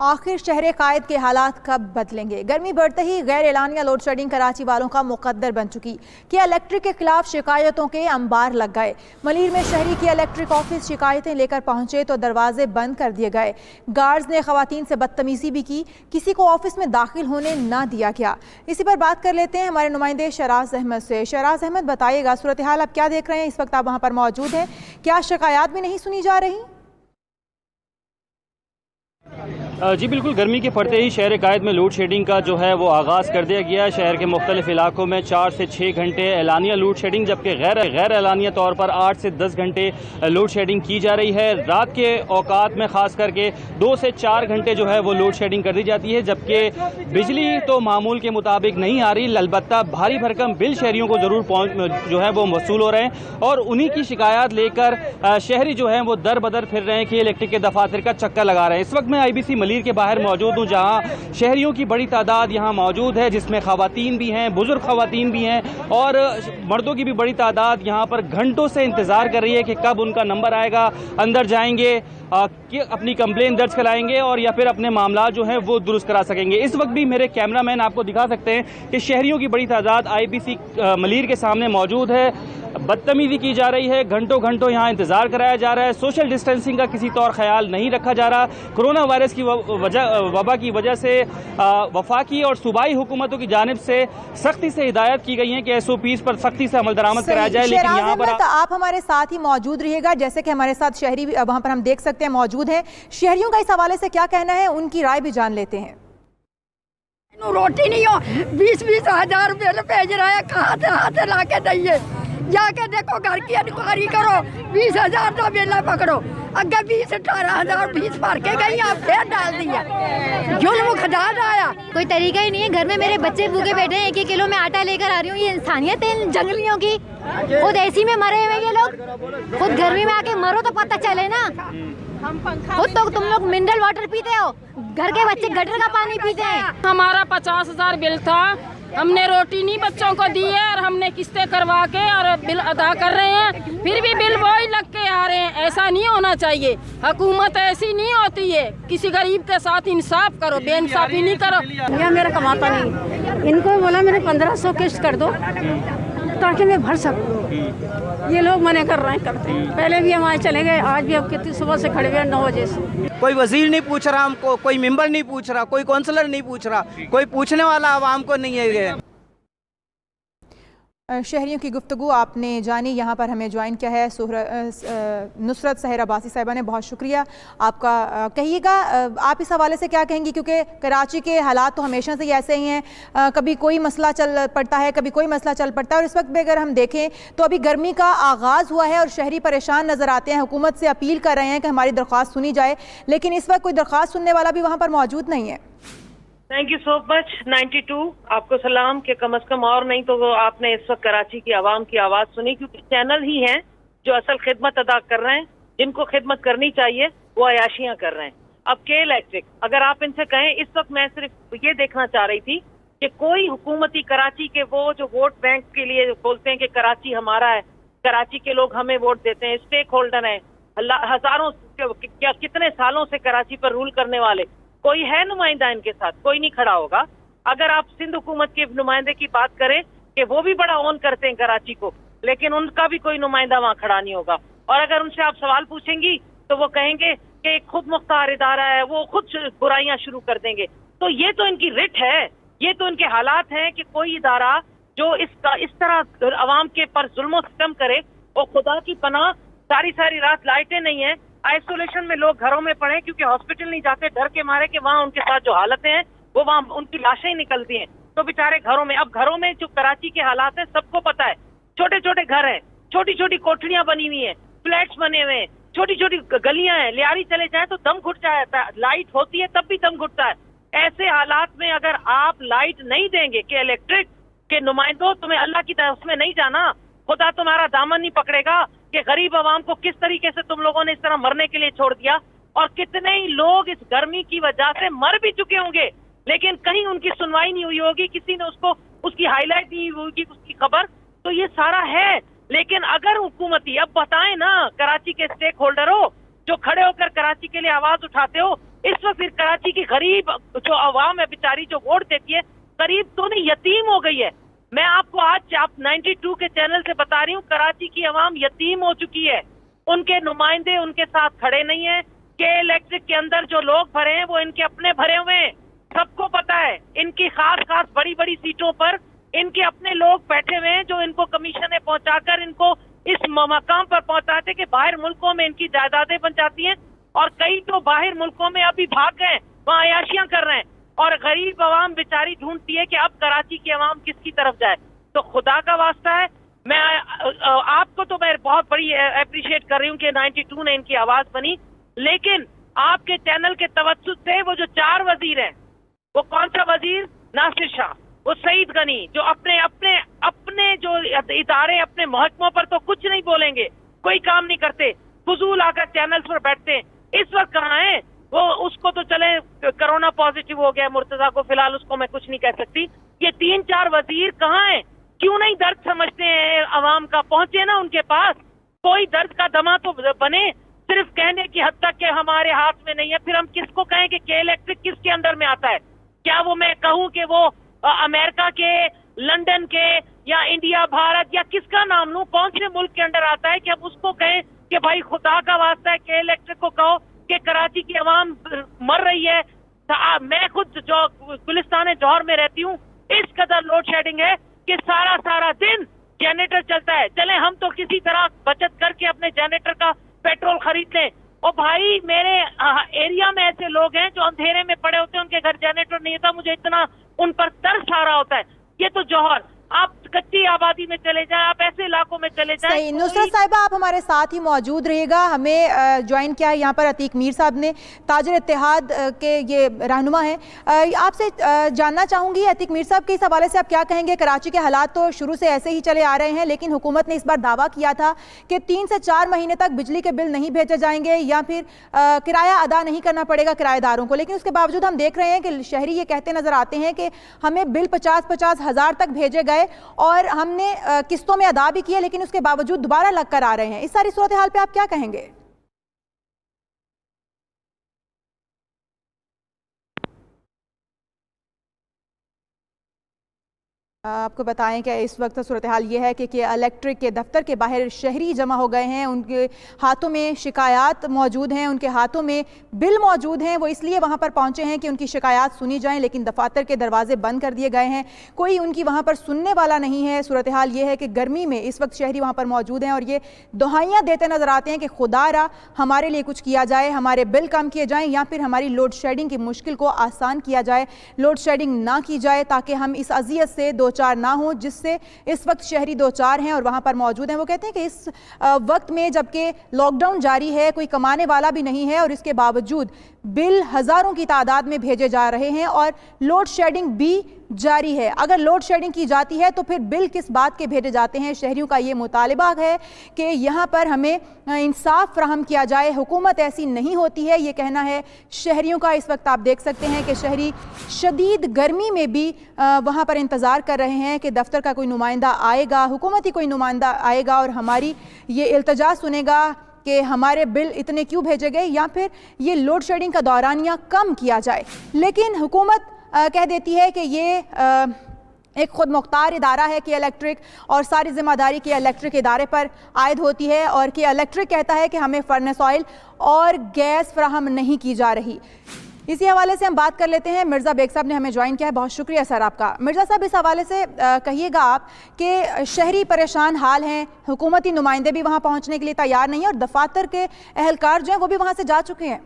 आखिर शहर कायद के हालात कब बदलेंगे? गर्मी बढ़ते ही गैर एलानिया लोड शेडिंग कराची वालों का मुकद्दर बन चुकी। कि इलेक्ट्रिक के खिलाफ शिकायतों के अंबार लग गए। मलीर में शहरी के इलेक्ट्रिक ऑफिस शिकायतें लेकर पहुंचे तो दरवाजे बंद कर दिए गए। गार्ड्स ने खवातीन से बदतमीजी भी की, किसी को ऑफिस में दाखिल होने ना दिया गया। इसी पर बात कर लेते हैं हमारे नुमाइंदे शराज अहमद से। शराज अहमद, बताइएगा सूरत हाल आप क्या देख रहे हैं? इस वक्त आप वहाँ पर मौजूद हैं, क्या शिकायत भी नहीं सुनी जा रही? जी बिल्कुल, गर्मी के पड़ते ही शहर कायद में लोड शेडिंग का जो है वो आगाज़ कर दिया गया है। शहर के मुख्तलिफ इलाकों में 4 से 6 घंटे एलानिया लोड शेडिंग, जबकि गैर एलानिया तौर पर 8 से 10 घंटे लोड शेडिंग की जा रही है। रात के औकात में ख़ास करके 2 से 4 घंटे जो है वो लोड शेडिंग कर दी जाती है, जबकि बिजली तो मामूल के मुताबिक नहीं आ रही। अलबत्ता भारी भरकम बिल शहरियों को ज़रूर जो है वो वसूल हो रहे हैं और उन्हीं की शिकायत लेकर शहरी जो है वो दर बदर फिर रहे हैं कि इलेक्ट्रिक के दफातर का चक्कर लगा रहे हैं। इस वक्त मैं IBC मलीर के बाहर मौजूद हूँ, जहाँ शहरियों की बड़ी तादाद यहाँ मौजूद है, जिसमें खवातीन भी हैं, बुजुर्ग खवातीन भी हैं और मर्दों की भी बड़ी तादाद यहाँ पर घंटों से इंतज़ार कर रही है कि कब उनका नंबर आएगा, अंदर जाएंगे कि अपनी कंप्लेन दर्ज कराएंगे और या फिर अपने मामला जो है वो दुरुस्त करा सकेंगे। इस वक्त भी मेरे कैमरामैन आपको दिखा सकते हैं कि शहरियों की बड़ी तादाद IBC मलीर के सामने मौजूद है। बदतमीजी की जा रही है, घंटों घंटों यहाँ इंतजार कराया जा रहा है। सोशल डिस्टेंसिंग का किसी तौर ख्याल नहीं रखा जा रहा। कोरोना वायरस की वबा की वजह से वफाकी और सूबाई हुकूमतों की जानिब से सख्ती से हिदायत की गई है कि SOPs पर सख्ती से अमल दरामद कराया जाए। लेकिन यहाँ पर आप हमारे साथ ही मौजूद रहिएगा, जैसे कि हमारे साथ शहरी वहाँ पर हम देख सकते हैं मौजूद हैं। शहरियों का इस हवाले से क्या कहना है, उनकी राय भी जान लेते हैं। रोटी नहीं हो, 20-20 हजार बिल भेज रहा है, कहाँ से हाथ ला के दइए? जाके देखो, घर की इंक्वायरी करो, 20,000 का बिल पकड़ो। अगे 20-18 हजार फीस भर के गई, आप फिर डाल दिया। जुल्म खदा आया, कोई तरीका ही नहीं है। घर में मेरे बच्चे भूखे बैठे हैं, 1-1 किलो में आटा लेकर आ रही हूँ। ये इंसानियत है इन जंगलियों की? खुद ऐसी में मरे हुए ये लोग, खुद गर्मी में आके मरो तो पता चले ना। खुद तो तुम लोग मिनरल वाटर पीते हो, घर के बच्चे गटर का पानी पीते हैं। हमारा 50,000 बिल था, हमने रोटी नहीं बच्चों को दी है और हमने किस्तें करवा के और बिल अदा कर रहे हैं, फिर भी बिल वही लग के आ रहे हैं। ऐसा नहीं होना चाहिए, हुकूमत ऐसी नहीं होती है। किसी गरीब के साथ इंसाफ करो, बेइंसाफी नहीं करो। यहाँ मेरा कमाता नहीं, इनको बोला मेरे 1500 किस्त कर दो ताकि मैं भर सकूँ। ये लोग मना कर रहे हैं, करते हैं। पहले भी हमारे चले गए, आज भी अब कितनी सुबह से खड़े हुए 9 बजे से। कोई वजीर नहीं पूछ रहा हमको, कोई मेंबर नहीं पूछ रहा, कोई काउंसलर नहीं पूछ रहा, कोई पूछने वाला आवाम को नहीं है। शहरियों की गुफ्तगू आपने जानी। यहाँ पर हमें ज्वाइन किया है नुसरत सहर अब्बासी साहिबा ने, बहुत शुक्रिया आपका। कहिएगा आप इस हवाले से क्या कहेंगी, क्योंकि कराची के हालात तो हमेशा से ही ऐसे ही हैं, कभी कोई मसला चल पड़ता है, कभी कोई मसला चल पड़ता है। और इस वक्त भी अगर हम देखें तो अभी गर्मी का आगाज़ हुआ है और शहरी परेशान नज़र आते हैं, हुकूमत से अपील कर रहे हैं कि हमारी दरख्वास्त सुनी जाए, लेकिन इस वक्त कोई दरख्वास्त सुनने वाला भी वहाँ पर मौजूद नहीं है। थैंक यू सो मच 92, आपको सलाम कि कम से कम और नहीं तो वो आपने इस वक्त कराची की आवाम की आवाज़ सुनी, क्योंकि चैनल ही हैं जो असल खिदमत अदा कर रहे हैं। जिनको खिदमत करनी चाहिए वो अयाशियाँ कर रहे हैं। अब के इलेक्ट्रिक, अगर आप इनसे कहें, इस वक्त मैं सिर्फ ये देखना चाह रही थी कि कोई हुकूमती कराची के वो जो वोट बैंक के लिए बोलते हैं कि कराची हमारा है, कराची के लोग हमें वोट देते हैं, स्टेक होल्डर हैं, हजारों क्या कितने सालों से कराची पर रूल करने वाले, कोई है नुमाइंदा इनके साथ? कोई नहीं खड़ा होगा। अगर आप सिंध हुकूमत के नुमाइंदे की बात करें कि वो भी बड़ा ओन करते हैं कराची को, लेकिन उनका भी कोई नुमाइंदा वहाँ खड़ा नहीं होगा। और अगर उनसे आप सवाल पूछेंगी तो वो कहेंगे कि खुद मुख्तार इदारा है, वो खुद बुराइयां शुरू कर देंगे। तो ये तो इनकी रिट है, ये तो इनके हालात हैं कि कोई इदारा जो इस तरह अवाम के पर जुल्म सितम करे, और खुदा की पनाह सारी रात लाइटें नहीं है, आइसोलेशन में लोग घरों में पड़े क्योंकि हॉस्पिटल नहीं जाते, डर के मारे कि वहाँ उनके साथ जो हालतें हैं वो वहाँ उनकी लाशें निकलती हैं, तो बेचारे घरों में। अब घरों में जो कराची के हालात हैं सबको पता है, छोटे छोटे घर हैं, छोटी छोटी कोठरियां बनी हुई हैं, फ्लैट्स बने हुए हैं, छोटी छोटी गलियां हैं, लियारी चले जाए तो दम घुट जाता है, लाइट होती है तब भी दम घुटता है। ऐसे हालात में अगर आप लाइट नहीं देंगे कि इलेक्ट्रिक के नुमाइंदों, तुम्हें अल्लाह की तरफ में नहीं जाना, खुदा तुम्हारा दामन नहीं पकड़ेगा कि गरीब आवाम को किस तरीके से तुम लोगों ने इस तरह मरने के लिए छोड़ दिया। और कितने ही लोग इस गर्मी की वजह से मर भी चुके होंगे, लेकिन कहीं उनकी सुनवाई नहीं हुई होगी, किसी ने उसकी हाईलाइट नहीं हुई होगी उसकी खबर। तो ये सारा है, लेकिन अगर हुकूमती अब बताएं ना, कराची के स्टेक होल्डर हो जो खड़े होकर कराची के लिए आवाज उठाते हो, इस वक्त फिर कराची की गरीब जो आवाम है बेचारी, जो वोट देती है, करीब तो नहीं यतीम हो गई है। मैं आपको आज आप 92 के चैनल से बता रही हूँ, कराची की आवाम यतीम हो चुकी है। उनके नुमाइंदे उनके साथ खड़े नहीं है। के इलेक्ट्रिक के अंदर जो लोग भरे हैं वो इनके अपने भरे हुए हैं, सबको पता है। इनकी खास बड़ी बड़ी सीटों पर इनके अपने लोग बैठे हुए हैं जो इनको कमीशनें पहुंचाकर इनको इस मकाम पर पहुंचाते कि बाहर मुल्कों में इनकी जायदादें बन जाती हैं, और कई तो बाहर मुल्कों में अभी भाग गए, वहाँ अयाशियां कर रहे हैं, और गरीब आवाम बेचारी ढूंढती है कि अब कराची की आवाम किसकी तरफ जाए। तो खुदा का वास्ता है, मैं आपको तो मैं बहुत बड़ी अप्रिशिएट कर रही हूँ कि 92 ने इनकी आवाज बनी, लेकिन आपके चैनल के तवज्जुह से वो जो 4 वजीर हैं, वो कौन सा वजीर? नासिर शाह, वो सईद गनी, जो अपने अपने अपने जो इदारे, अपने महकमों पर तो कुछ नहीं बोलेंगे, कोई काम नहीं करते, फजूल आकर चैनल्स पर बैठते हैं। इस वक्त कहाँ है वो? उसको तो चले कोरोना पॉजिटिव हो गया मुर्तजा को, फिलहाल उसको मैं कुछ नहीं कह सकती। ये 3-4 वजीर कहाँ हैं? क्यों नहीं दर्द समझते हैं आवाम का? पहुंचे ना उनके पास, कोई दर्द का दमा तो बने। सिर्फ कहने की हद तक कि हमारे हाथ में नहीं है, फिर हम किसको कहें कि के इलेक्ट्रिक किसके अंदर में आता है? क्या वो मैं कहूं कि वो अमेरिका के, लंदन के, या इंडिया, भारत, या किसका नाम लूं? कौन से मुल्क के अंदर आता है कि हम उसको कहें कि भाई खुदा का वास्ता है के इलेक्ट्रिक को कहो कि कराची की आवाम मर रही है? मैं खुद जो गुलिस्तान जौहर में रहती हूँ, इस कदर लोड शेडिंग है कि सारा दिन जनरेटर चलता है। चले हम तो किसी तरह बचत करके अपने जनरेटर का पेट्रोल खरीद लें। और भाई मेरे एरिया में ऐसे लोग हैं जो अंधेरे में पड़े होते हैं, उनके घर जनरेटर नहीं होता, मुझे इतना उन पर तरस आ रहा होता है। ये तो जौहर, आप कच्ची आबादी में चले जाएं, आप ऐसे इलाकों में चले जाएं। सही। नुसरत साहिबा, आप हमारे साथ ही मौजूद रहिएगा। हमें ज्वाइन किया है यहाँ पर अतीक मीर साहब ने, ताजर इत्तेहाद के ये रहनुमा हैं। आपसे जानना चाहूँगी अतीक मीर साहब के इस हवाले से आप क्या कहेंगे? कराची के हालात तो शुरू से ऐसे ही चले आ रहे हैं, लेकिन हुकूमत ने इस बार दावा किया था कि 3 से 4 महीने तक बिजली के बिल नहीं भेजे जाएंगे या फिर किराया अदा नहीं करना पड़ेगा किराएदारों को, लेकिन उसके बावजूद हम देख रहे हैं कि शहरी ये कहते नजर आते हैं कि हमें बिल 50-50 हज़ार तक भेजे गए और हमने किस्तों में अदा भी किया, लेकिन उसके बावजूद दोबारा लग कर आ रहे हैं। इस सारी सूरत हाल पे आप क्या कहेंगे? आपको बताएं कि इस वक्त सूरत हाल ये है कि इलेक्ट्रिक के दफ्तर के बाहर शहरी जमा हो गए हैं, उनके हाथों में शिकायत मौजूद हैं, उनके हाथों में बिल मौजूद हैं। वो इसलिए वहाँ पर पहुँचे हैं कि उनकी शिकायत सुनी जाएं, लेकिन दफातर के दरवाजे बंद कर दिए गए हैं, कोई उनकी वहाँ पर सुनने वाला नहीं है। सूरत हाल ये है कि गर्मी में इस वक्त शहरी वहाँ पर मौजूद हैं और ये दुहाइयाँ देते नजर आते हैं कि खुदारा हमारे लिए कुछ किया जाए, हमारे बिल कम किए जाएँ, या फिर हमारी लोड शेडिंग की मुश्किल को आसान किया जाए, लोड शेडिंग ना की जाए, ताकि हम इस अजियत से 2-4 ना हो जिससे इस वक्त शहरी 2-4 हैं और वहां पर मौजूद हैं। वो कहते हैं कि इस वक्त में जबकि लॉकडाउन जारी है, कोई कमाने वाला भी नहीं है और इसके बावजूद बिल हजारों की तादाद में भेजे जा रहे हैं और लोड शेडिंग भी जारी है। अगर लोड शेडिंग की जाती है तो फिर बिल किस बात के भेजे जाते हैं? शहरियों का ये मुतालिबा है कि यहाँ पर हमें इंसाफ फराहम किया जाए, हुकूमत ऐसी नहीं होती है, ये कहना है शहरियों का। इस वक्त आप देख सकते हैं कि शहरी शदीद गर्मी में भी वहाँ पर इंतज़ार कर रहे हैं कि दफ्तर का कोई नुमाइंदा आएगा, हुकूमती कोई नुमाइंदा आएगा और हमारी ये इल्तजा सुनेगा कि हमारे बिल इतने क्यों भेजे गए, या फिर ये लोड शेडिंग का दौरानिया कम किया जाए। लेकिन हुकूमत कह देती है कि ये एक खुद मुख्तार इदारा है कि इलेक्ट्रिक, और सारी जिम्मेदारी के इलेक्ट्रिक इदारे पर आयद होती है, और कि इलेक्ट्रिक कहता है कि हमें फर्नेस ऑयल और गैस फराहम नहीं की जा रही। इसी हवाले से हम बात कर लेते हैं। मिर्ज़ा बेग साहब ने हमें ज्वाइन किया है, बहुत शुक्रिया सर आपका। मिर्ज़ा साहब, इस हवाले से कहिएगा आप कि शहरी परेशान हाल हैं, हुकूमती नुमाइंदे भी वहाँ पहुँचने के लिए तैयार नहीं है और दफातर के अहलकार जो हैं वो भी वहाँ से जा चुके हैं।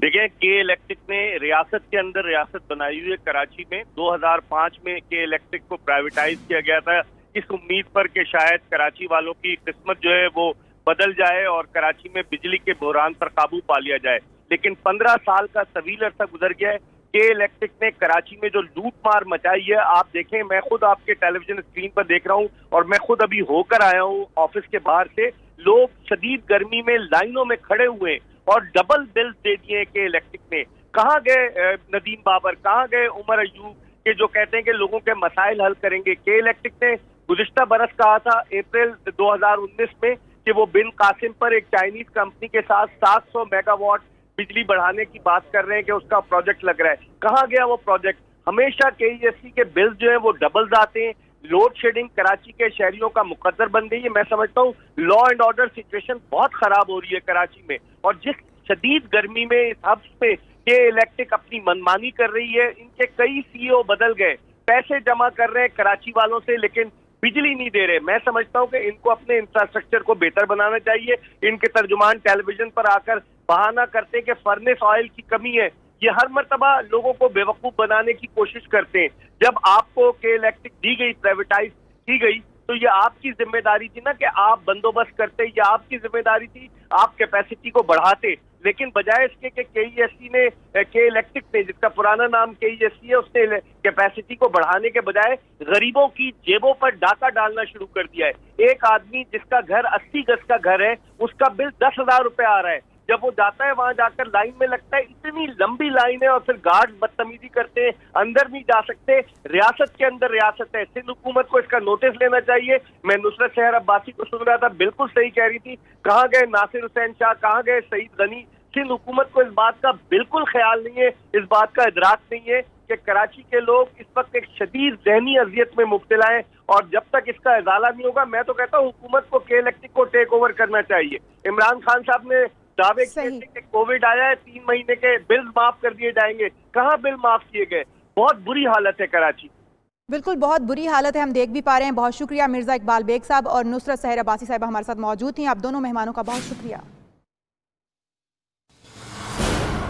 देखिए, के इलेक्ट्रिक ने रियासत के अंदर रियासत बनाई हुई है। कराची में 2005 में के इलेक्ट्रिक को प्राइवेटाइज किया गया था इस उम्मीद पर कि शायद कराची वालों की किस्मत जो है वो बदल जाए और कराची में बिजली के बहरान पर काबू पा लिया जाए। लेकिन 15 साल का तवील अरसा गुजर गया है। के इलेक्ट्रिक ने कराची में जो लूट मार मचाई है, आप देखें, मैं खुद आपके टेलीविजन स्क्रीन पर देख रहा हूँ और मैं खुद अभी होकर आया हूँ ऑफिस के बाहर से। लोग शदीद गर्मी में लाइनों में खड़े हुए और डबल बिल दे दिए के इलेक्ट्रिक ने। कहाँ गए नदीम बाबर, कहाँ गए उमर अयूब के जो कहते हैं कि लोगों के मसाइल हल करेंगे? के इलेक्ट्रिक ने गुज़िश्ता बरस कहा था अप्रैल 2019 में कि वो बिन कासिम पर एक चाइनीज कंपनी के साथ 700 मेगावाट बिजली बढ़ाने की बात कर रहे हैं कि उसका प्रोजेक्ट लग रहा है। कहाँ गया वो प्रोजेक्ट? हमेशा केईएससी के बिल्स जो है वो डबल आते हैं। लोड शेडिंग कराची के शहरियों का मुकद्दर बन गई है। मैं समझता हूँ लॉ एंड ऑर्डर सिचुएशन बहुत खराब हो रही है कराची में, और जिस शदीद गर्मी में इस हब्स पे के इलेक्ट्रिक अपनी मनमानी कर रही है। इनके कई सीईओ बदल गए, पैसे जमा कर रहे हैं कराची वालों से, लेकिन बिजली नहीं दे रहे। मैं समझता हूँ कि इनको अपने इंफ्रास्ट्रक्चर को बेहतर बनाना चाहिए। इनके तर्जुमान टेलीविजन पर आकर बहाना करते कि फर्नेस ऑयल की कमी है। ये हर मर्तबा लोगों को बेवकूफ बनाने की कोशिश करते हैं। जब आपको के इलेक्ट्रिक दी गई, प्राइवेटाइज की गई, तो ये आपकी जिम्मेदारी थी ना कि आप बंदोबस्त करते, ये आपकी जिम्मेदारी थी आप कैपेसिटी को बढ़ाते। लेकिन बजाय इसके कि केईएससी ने, के इलेक्ट्रिक ने, जिसका पुराना नाम केईएससी है, उसने कैपेसिटी को बढ़ाने के बजाय गरीबों की जेबों पर डाका डालना शुरू कर दिया है। एक आदमी जिसका घर 80 गज का घर है, उसका बिल 10,000 रुपए आ रहा है। जब वो जाता है वहां जाकर लाइन में लगता है, इतनी लंबी लाइन है, और फिर गार्ड बदतमीजी करते हैं, अंदर नहीं जा सकते। रियासत के अंदर रियासत है, सिंध हुकूमत को इसका नोटिस लेना चाहिए। मैं नुसरत शहर अब्बासी को सुन रहा था, बिल्कुल सही कह रही थी। कहाँ गए नासिर हुसैन शाह, कहाँ गए सईद गनी? सिंध हुकूमत को इस बात का बिल्कुल ख्याल नहीं है, इस बात का इदराक नहीं है कि कराची के लोग इस वक्त एक शदीद जहनी अजियत में मुब्तला है। और जब तक इसका इजाला नहीं होगा, मैं तो कहता हूँ हुकूमत को के इलेक्ट्रिक को टेक ओवर करना चाहिए। इमरान खान साहब ने दावे किए थे कि कोविड आया है, 3 महीने के बिल माफ कर दिए जाएंगे। कहाँ बिल माफ किए गए? बहुत बुरी हालत है कराची। बिल्कुल बहुत बुरी हालत है, हम देख भी पा रहे हैं। बहुत शुक्रिया मिर्जा इकबाल बेग साहब और नुसरत सहर अब्बासी साहब हमारे साथ मौजूद थी। आप दोनों मेहमानों का बहुत शुक्रिया।